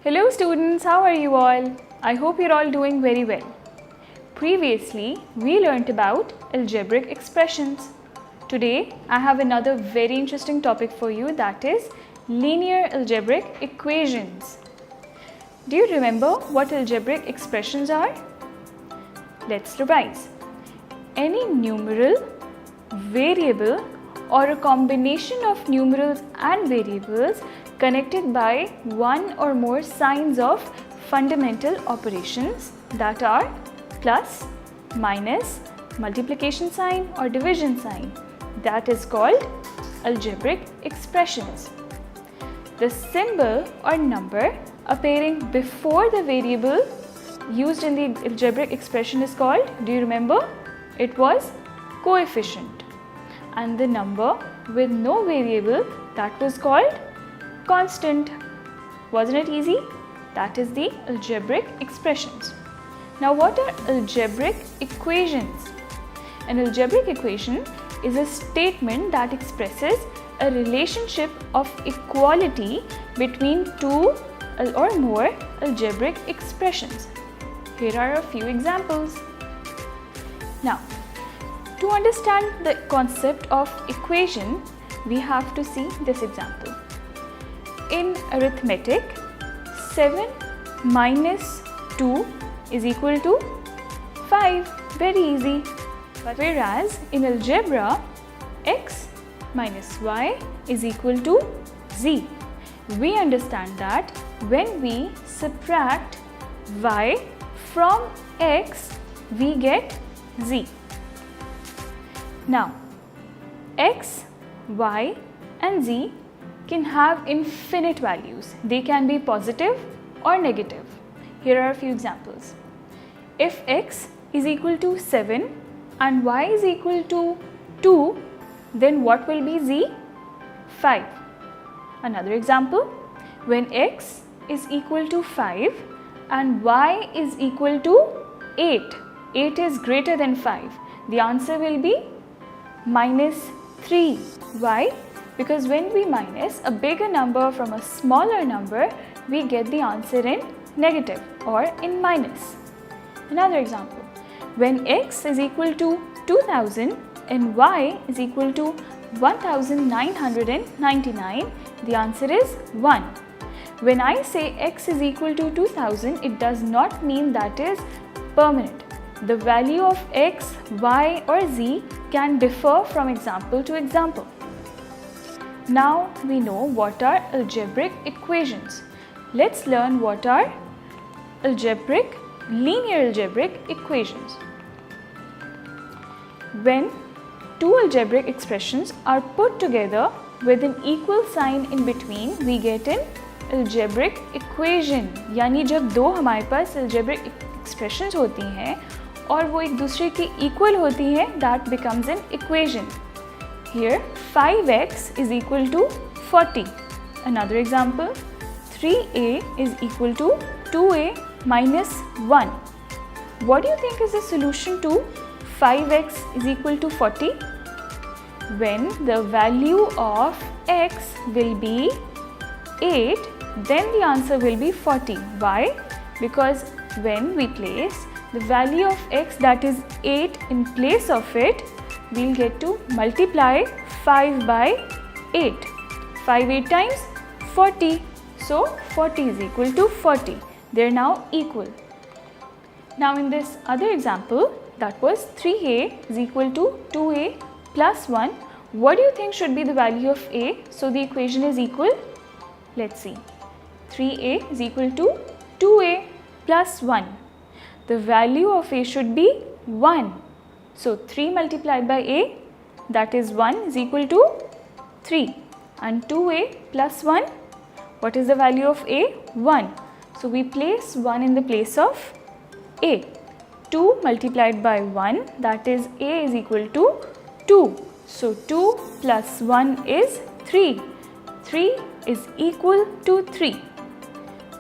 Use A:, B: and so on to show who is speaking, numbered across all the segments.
A: Hello students, how are you all? I hope you're all doing very well. Previously, we learnt about algebraic expressions. Today, I have another very interesting topic for you, that is linear algebraic equations. Do you remember what algebraic expressions are? Let's revise. Any numeral, variable or a combination of numerals and variables connected by one or more signs of fundamental operations that are plus, minus, multiplication sign or division sign, that is called algebraic expressions. The symbol or number appearing before the variable used in the algebraic expression is called, do you remember? It was coefficient. And the number with no variable, that was called constant. Wasn't it easy? That is the algebraic expressions. Now what are algebraic equations? An algebraic equation is a statement that expresses a relationship of equality between two or more algebraic expressions. Here are a few examples. Now, to understand the concept of equation, we have to see this example. In arithmetic, 7 minus 2 is equal to 5. Very easy. But whereas in algebra, x minus y is equal to z. We understand that when we subtract y from x, we get z. Now, x, y and z can have infinite values. They can be positive or negative. Here are a few examples. If x is equal to 7 and y is equal to 2, then what will be z? 5. Another example, when x is equal to 5 and y is equal to 8, 8 is greater than 5, the answer will be minus 3. Why? Because when we minus a bigger number from a smaller number, we get the answer in negative or in minus. Another example, when x is equal to 2000 and y is equal to 1999, the answer is 1. When I say x is equal to 2000, it does not mean that is permanent. The value of x, y or z can differ from example to example. Now we know what are algebraic equations. Let's learn what are linear algebraic equations. When two algebraic expressions are put together with an equal sign in between, we get an algebraic equation. यानी जब दो हमारे पास algebraic expressions होती हैं और वो एक दूसरे के equal होती हैं, that becomes an equation. Here 5x is equal to 40. Another example, 3a is equal to 2a minus 1. What do you think is the solution to 5x is equal to 40? When the value of x will be 8, then the answer will be 40. Why? Because when we place the value of x, that is 8, in place of it, we'll get to multiply 5 by 8. 5 8 times 40. So 40 is equal to 40. They are now equal. Now in this other example, that was 3a is equal to 2a plus 1. What do you think should be the value of a? So the equation is equal. Let's see. 3a is equal to 2a plus 1. The value of a should be 1. So 3 multiplied by a, that is 1, is equal to 3. And 2a plus 1, what is the value of a? 1. So we place 1 in the place of a. 2 multiplied by 1, that is a is equal to 2. So 2 plus 1 is 3. 3 is equal to 3.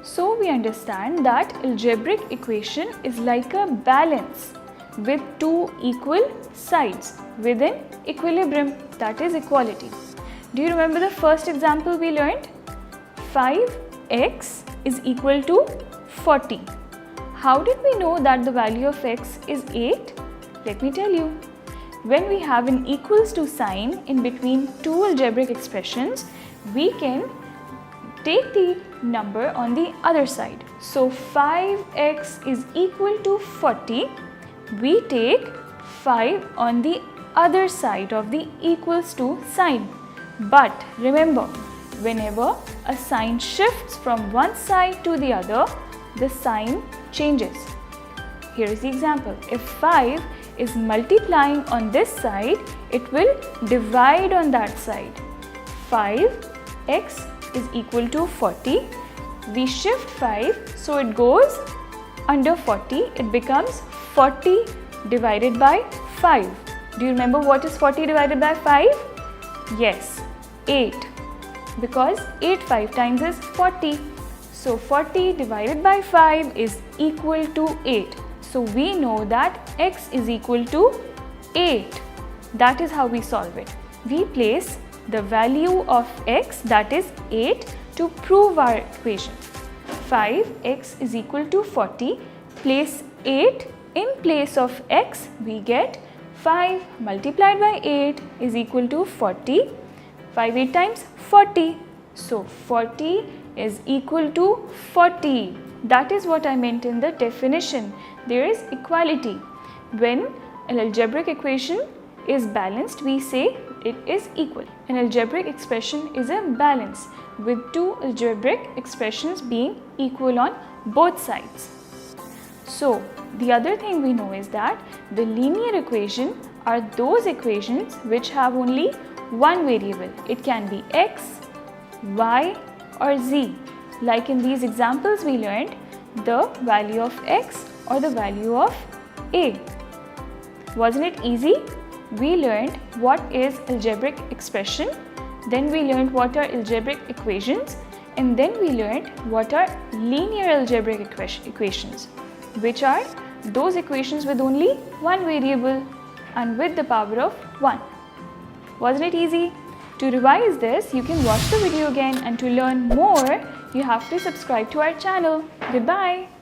A: So we understand that algebraic equation is like a balance with two equal sides within equilibrium, that is equality. Do you remember the first example we learned? 5 x is equal to 40. How did we know that the value of x is 8? Let me tell you. When we have an equals to sign in between two algebraic expressions, we can take the number on the other side. So 5x is equal to 40. We take 5 on the other side of the equals to sign. But remember, whenever a sign shifts from one side to the other, the sign changes. Here is the example. If 5 is multiplying on this side, it will divide on that side. 5x is equal to 40. We shift 5, so it goes under 40. It becomes 40 divided by 5. Do you remember what is 40 divided by 5? Yes, 8. Because 8 5 times is 40. So 40 divided by 5 is equal to 8. So we know that x is equal to 8. That is how we solve it. We place the value of x, that is 8, to prove our equation. 5x is equal to 40. Place 8 in place of x, we get 5 multiplied by 8 is equal to 40. 5 8 times 40. So 40 is equal to 40. That is what I meant in the definition. There is equality. When an algebraic equation is balanced, we say it is equal. An algebraic expression is a balance with two algebraic expressions being equal on both sides. So the other thing we know is that the linear equation are those equations which have only one variable. It can be x, y or z. Like in these examples we learned the value of x or the value of a. Wasn't it easy? We learned what is algebraic expression, then we learned what are algebraic equations, and then we learned what are linear algebraic equations, which are those equations with only one variable and with the power of 1. Wasn't it easy? To revise this, you can watch the video again, and to learn more, you have to subscribe to our channel. Goodbye.